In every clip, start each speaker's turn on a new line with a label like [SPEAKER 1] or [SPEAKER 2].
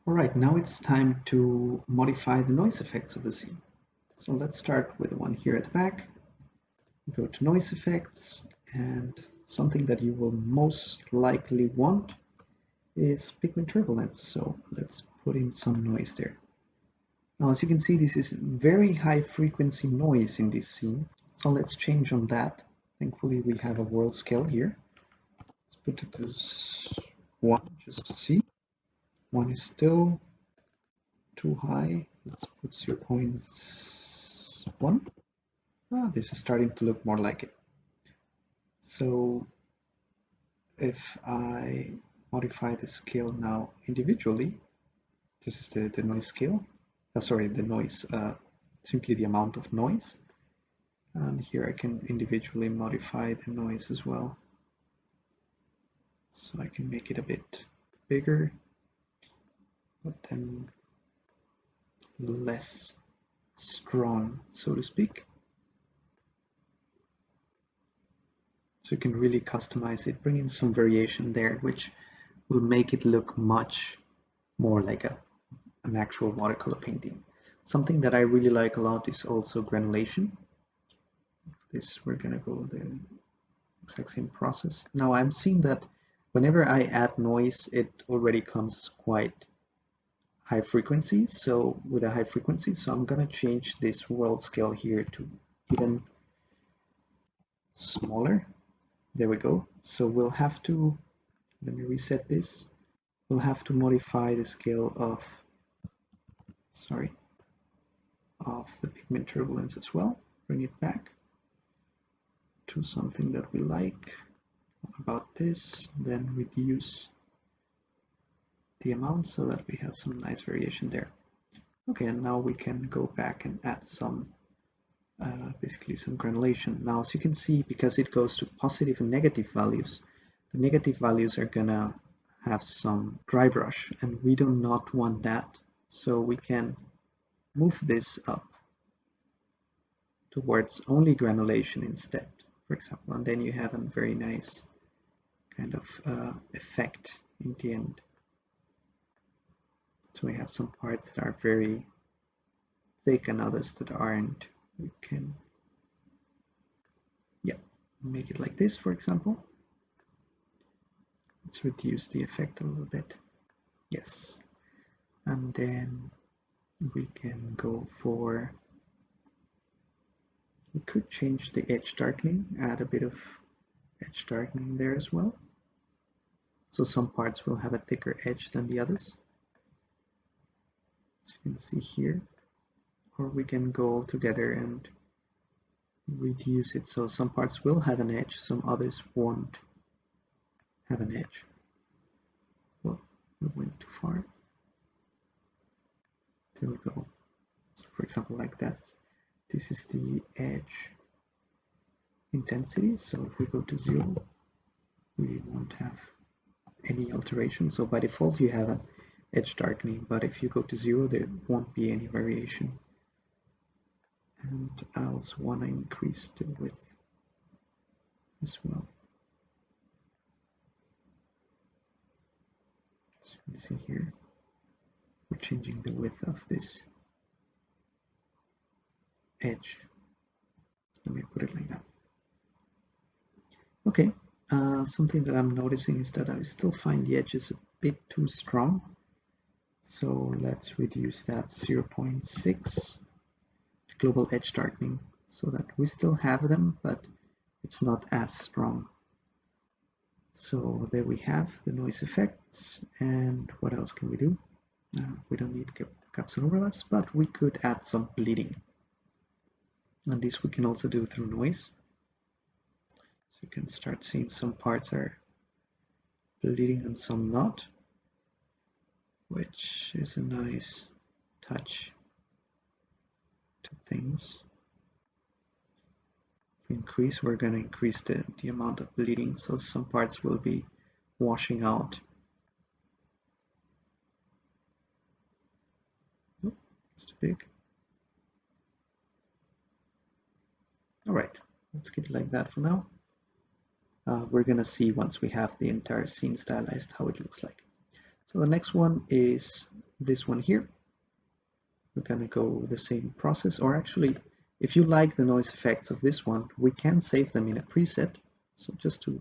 [SPEAKER 1] Alright, now it's time to modify the noise effects of the scene. So let's start with the one here at the back. Go to noise effects, and something that you will most likely want is pigment turbulence. So let's put in some noise there. Now, as you can see, this is very high frequency noise in this scene. So let's change on that. Thankfully, we have a world scale here. Let's put it to 1 just to see. 1 is still too high. Let's put 0.1. This is starting to look more like it. So if I modify the scale now individually, this is the noise scale. Sorry, the noise, simply the amount of noise. And here I can individually modify the noise as well. So I can make it a bit bigger, but then less strong, so to speak. So you can really customize it, bring in some variation there, which will make it look much more like an actual watercolor painting. Something that I really like a lot is also granulation. This, we're gonna go the exact same process. Now I'm seeing that whenever I add noise, it already comes quite high frequency. So with a high frequency, so I'm gonna change this world scale here to even smaller. There we go. So we'll have to, let me reset this. We'll have to modify the scale of, of the pigment turbulence as well. Bring it back to something that we like. About this, then reduce the amount so that we have some nice variation there. Okay, and now we can go back and add some, basically some granulation. Now, as you can see, because it goes to positive and negative values, the negative values are gonna have some dry brush, and we do not want that. So we can move this up towards only granulation instead, for example, and then you have a very nice kind of effect in the end. So we have some parts that are very thick and others that aren't. We can, make it like this, for example. Let's reduce the effect a little bit. Yes. And then we can go for, we could change the edge darkening, add a bit of edge darkening there as well. So some parts will have a thicker edge than the others, as you can see here. Or we can go all together and reduce it, so some parts will have an edge, some others won't have an edge. Well, we went too far. There we go. So for example, like this. This is the edge intensity, so if we go to 0, we won't have any alteration. So by default you have an edge darkening, but if you go to 0, there won't be any variation. And I also want to increase the width as well. As you can see here, we're changing the width of this edge. Let me put it like that. Okay, something that I'm noticing is that I still find the edges a bit too strong. So let's reduce that 0.6 global edge darkening so that we still have them, but it's not as strong. So there we have the noise effects. And what else can we do? We don't need gaps and overlaps, but we could add some bleeding. And this we can also do through noise. So you can start seeing some parts are bleeding and some not, which is a nice touch to things. If we increase, we're going to increase the amount of bleeding, so some parts will be washing out. It's too big. Alright, let's keep it like that for now. We're going to see once we have the entire scene stylized how it looks like. So the next one is this one here, we're going to go the same process. Or actually, if you like the noise effects of this one, we can save them in a preset. So just to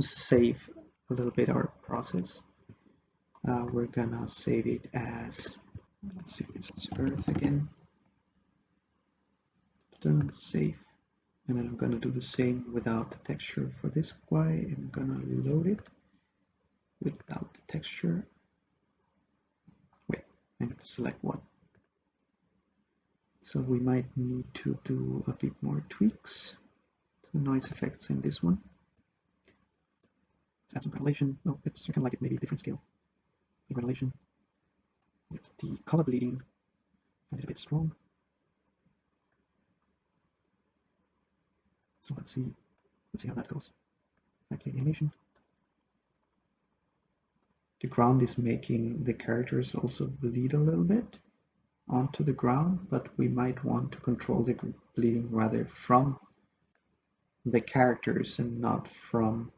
[SPEAKER 1] save a little bit our process, we're gonna save it as, let's see, this is Earth again. Save, and then I'm gonna do the same without the texture for this guy. I'm gonna load it without the texture. Wait, I need to select one. So we might need to do a bit more tweaks to the noise effects in this one. Let's add some granulation. Oh, it's, you can like it maybe a different scale. The granulation. With the color bleeding, find it a bit strong. So let's see how that goes. If I play the animation. The ground is making the characters also bleed a little bit onto the ground, but we might want to control the bleeding rather from the characters and not from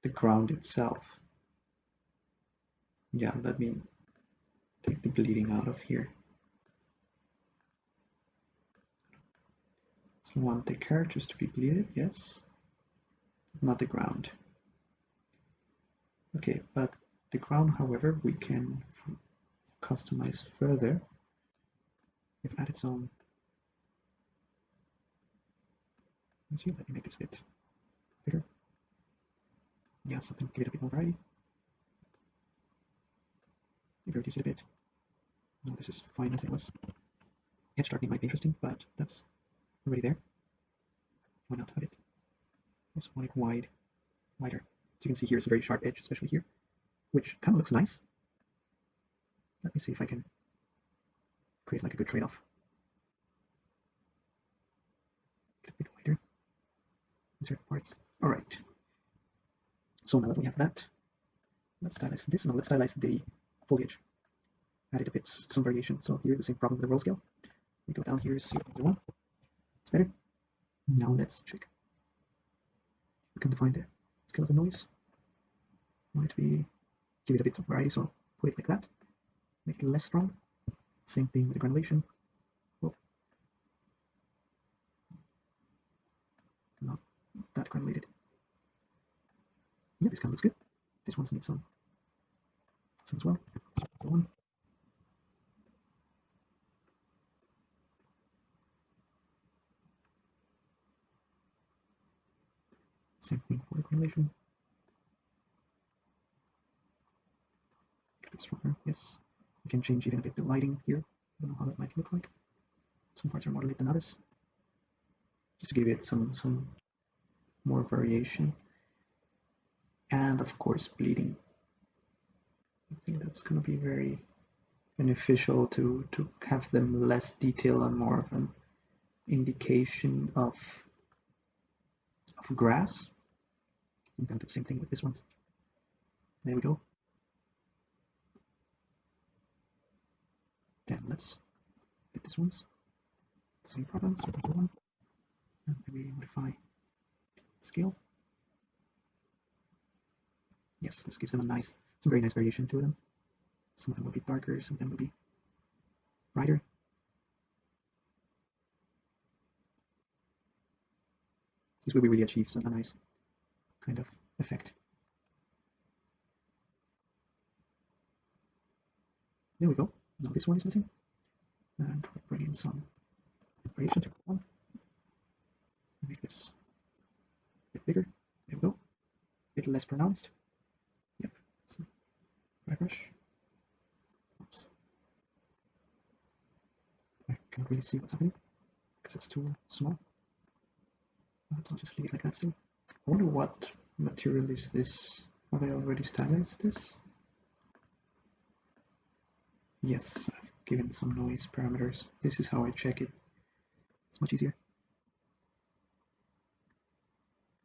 [SPEAKER 1] the ground itself. Yeah, let me take the bleeding out of here. So we want the characters to be bleeded, yes, not the ground. Okay, but the ground, however, we can customize further. We've added some. Let's see, let me make this a bit bigger. Yeah, something, give it a bit more variety. Maybe reduce it a bit. No, this is fine as it was. Edge darkening might be interesting, but that's already there. Why not have it? I just want it wider. So you can see here it's a very sharp edge, especially here, which kind of looks nice. Let me see if I can create like a good trade-off. Get a bit wider in certain parts. All right. So now that we have that, let's stylize this. No, let's stylize the foliage. Added a bit some variation. So here the same problem with the roll scale. We go down here, 0.01. It's better. Now let's check. We can define the scale of the noise. Want it to be, give it a bit of variety, so I'll put it like that. Make it less strong. Same thing with the granulation. Whoa. Not that granulated. Yeah, this kind of looks good. This one's needs some as well. So one. Same thing for the granulation. A bit stronger, yes. We can change even a bit the lighting here. I don't know how that might look like. Some parts are more lit than others. Just to give it some more variation. And of course bleeding. I think that's going to be very beneficial to have them less detailed and more of an indication of grass. I'm going to do the same thing with this ones. There we go. Then let's get this ones. Same problem, 0.1. And then we modify scale. Yes, this gives them some very nice variation to them. Some of them will be darker, some of them will be brighter. This will be really achieve some nice kind of effect. There we go. Now this one is missing. And we'll bring in some variations. One. Make this a bit bigger. There we go. A bit less pronounced. Yep. So, dry brush. Oops. I can't really see what's happening because it's too small. But I'll just leave it like that still. I wonder what material is this? Have I already stylized this? Yes, I've given some noise parameters. This is how I check it. It's much easier.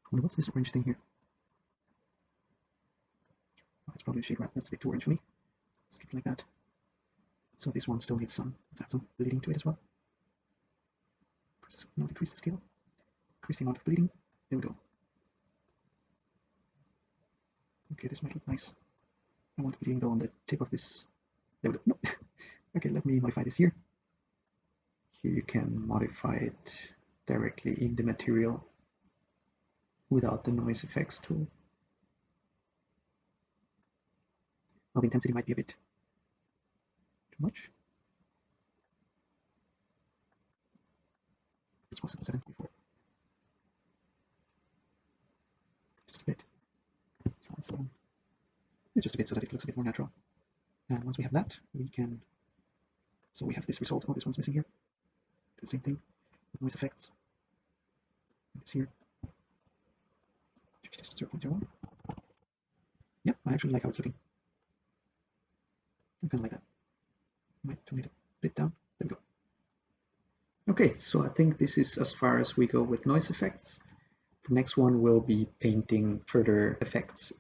[SPEAKER 1] I wonder what's this orange thing here? Oh, it's probably a shade wrap. That's a bit too orange for me. Let's keep it like that. So this one still needs some, let's add some bleeding to it as well. Now decrease the scale. Increase the amount of bleeding. There we go. Okay, this might look nice. I want bleeding though on the tip of this There we go. No. Okay, let me modify this here. Here you can modify it directly in the material without the NoiseFX tool. Well, the intensity might be a bit too much. This was at 7 before. Just a bit. So, just a bit so that it looks a bit more natural. And once we have that, we can. So we have this result. Oh, this one's missing here. Do the same thing with NoiseFX. This here. Change this to 0.01. Yep, I actually like how it's looking. I kind of like that. Might tone it a bit down. There we go. Okay, so I think this is as far as we go with NoiseFX. The next one will be painting further effects